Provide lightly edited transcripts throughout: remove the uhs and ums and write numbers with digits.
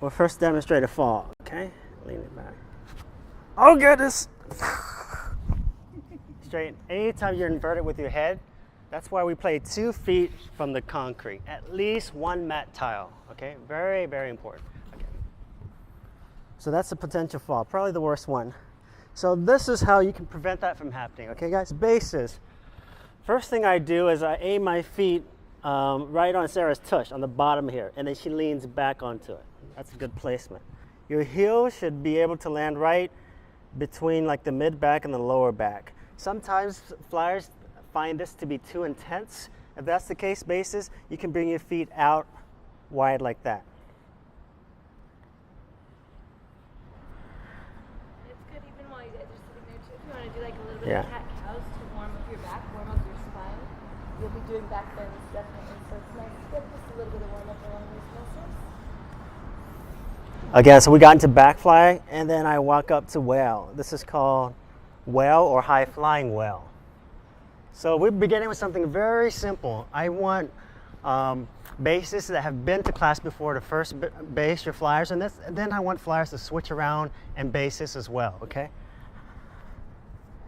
We'll first demonstrate a fall, okay? Lean it back. Oh goodness! Straight. Anytime you're inverted with your head, that's why we play 2 feet from the concrete. At least 1 mat tile, okay? Very, very important. Okay. So that's a potential fall, probably the worst one. So this is how you can prevent that from happening, okay guys? Bases. First thing I do is I aim my feet right on Sarah's tush, on the bottom here, and then she leans back onto it. That's a good placement. Your heel should be able to land right between like the mid back and the lower back. Sometimes flyers find this to be too intense. If that's the case, bases, you can bring your feet out wide like that. It's good even while you guys are sitting there too. If you want to do like a little bit Yeah. of cat-cows to warm up your back, warm up your spine, you'll be doing back bends definitely. So it's nice to get just a little bit of warm up along these muscles. Again, so we got into backfly, and then I walk up to whale. This is called whale or high flying whale. So we're beginning with something very simple. I want bases that have been to class before to first base your flyers, and then I want flyers to switch around and bases as well, okay?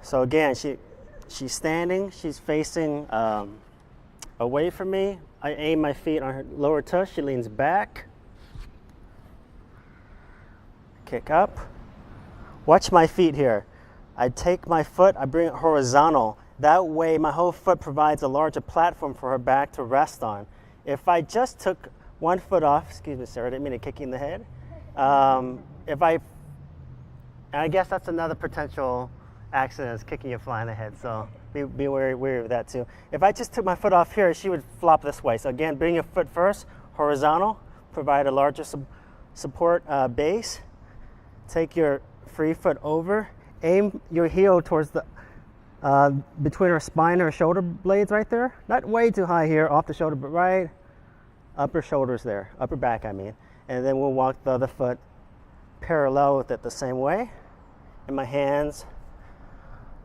So again, she's standing, she's facing away from me. I aim my feet on her lower tush, she leans back. Kick up. Watch my feet here. I take my foot, I bring it horizontal. That way my whole foot provides a larger platform for her back to rest on. If I just took one foot off, excuse me Sarah, I didn't mean to kick you in the head. And I guess that's another potential accident, is kicking your fly in the head, so be wary of that too. If I just took my foot off here, she would flop this way. So again, bring your foot first, horizontal, provide a larger support base. Take your free foot over, aim your heel towards the between her spine and her shoulder blades right there. Not way too high here, off the shoulder, but right upper shoulders there, upper back I mean. And then we'll walk the other foot parallel with it the same way. And my hands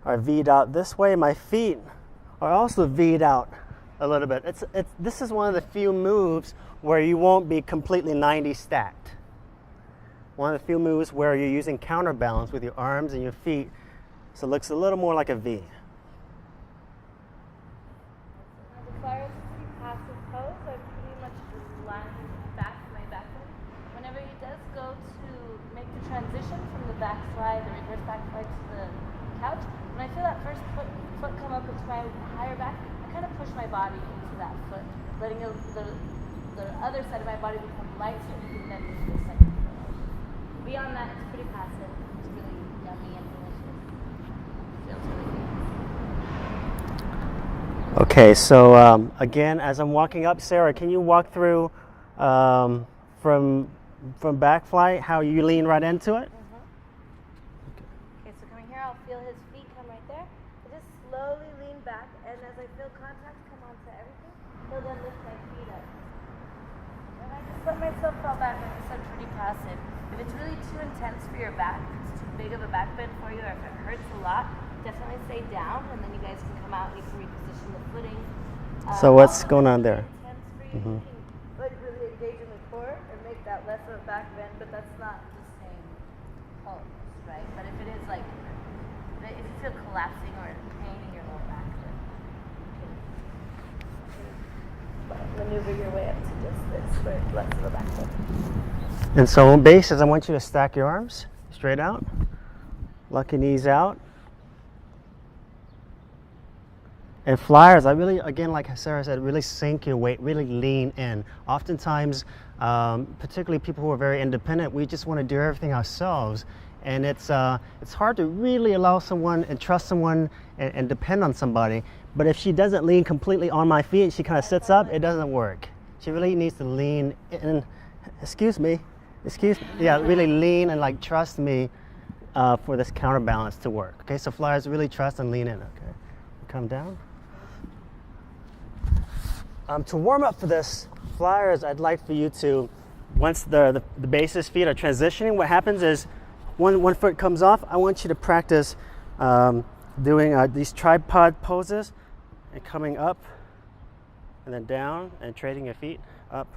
are V'd out this way. My feet are also V'd out a little bit. This is one of the few moves where you won't be completely 90 stacked. One of the few moves where you're using counterbalance with your arms and your feet, so it looks a little more like a V. Now the flyer is a pretty passive pose. I pretty much just land back my back leg. Whenever he does go to make the transition from the backfly, the reverse backfly to the couch, when I feel that first foot come up into my higher back, I kind of push my body into that foot, letting the other side of my body become light so you can then move the second foot. Beyond that, it's pretty passive. It's really yummy and delicious. Feels really good. Okay, so again, as I'm walking up, Sarah, can you walk through from backfly how you lean right into it? Okay, so coming here, I'll feel his feet come right there. I just slowly lean back, and as I feel contact come onto everything, he'll then lift my feet up. And I just let myself fall back, like I said, pretty passive. If it's really too intense for your back, if it's too big of a back bend for you, or if it hurts a lot, definitely stay down, and then you guys can come out and you can reposition the footing. So what's going on there? Intense for you, you can like really engage in the core and make that less of a back bend, but that's not the same pose, right? But if it is like, if you feel collapsing or pain in your lower back, then you can maneuver your way up to just this, where it's less of a back bend. And so on bases, I want you to stack your arms straight out, lock your knees out. And flyers, I really, again, like Sarah said, really sink your weight, really lean in. Oftentimes, particularly people who are very independent, we just want to do everything ourselves. And it's hard to really allow someone and trust someone and depend on somebody. But if she doesn't lean completely on my feet, she kind of sits up, it doesn't work. She really needs to lean in, really lean and like trust me for this counterbalance to work. Okay, so flyers really trust and lean in, okay? Come down. To warm up for this, flyers, I'd like for you to, once the bases feet are transitioning, what happens is one foot comes off, I want you to practice doing these tripod poses and coming up and then down and trading your feet up,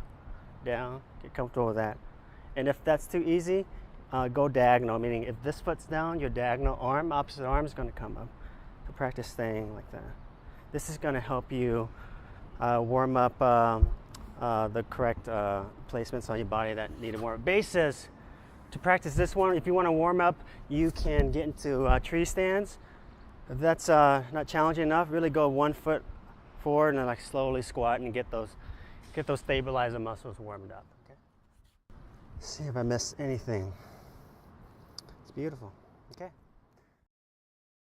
down, get comfortable with that. And if that's too easy, go diagonal, meaning if this foot's down, your diagonal arm, opposite arm is going to come up. So practice staying like that. This is going to help you warm up the correct placements on your body that need to warm up. Bases, to practice this one, if you want to warm up, you can get into tree stands. If that's not challenging enough, really go 1 foot forward and then like slowly squat and get those stabilizer muscles warmed up. Okay? See if I missed anything. It's beautiful. Okay.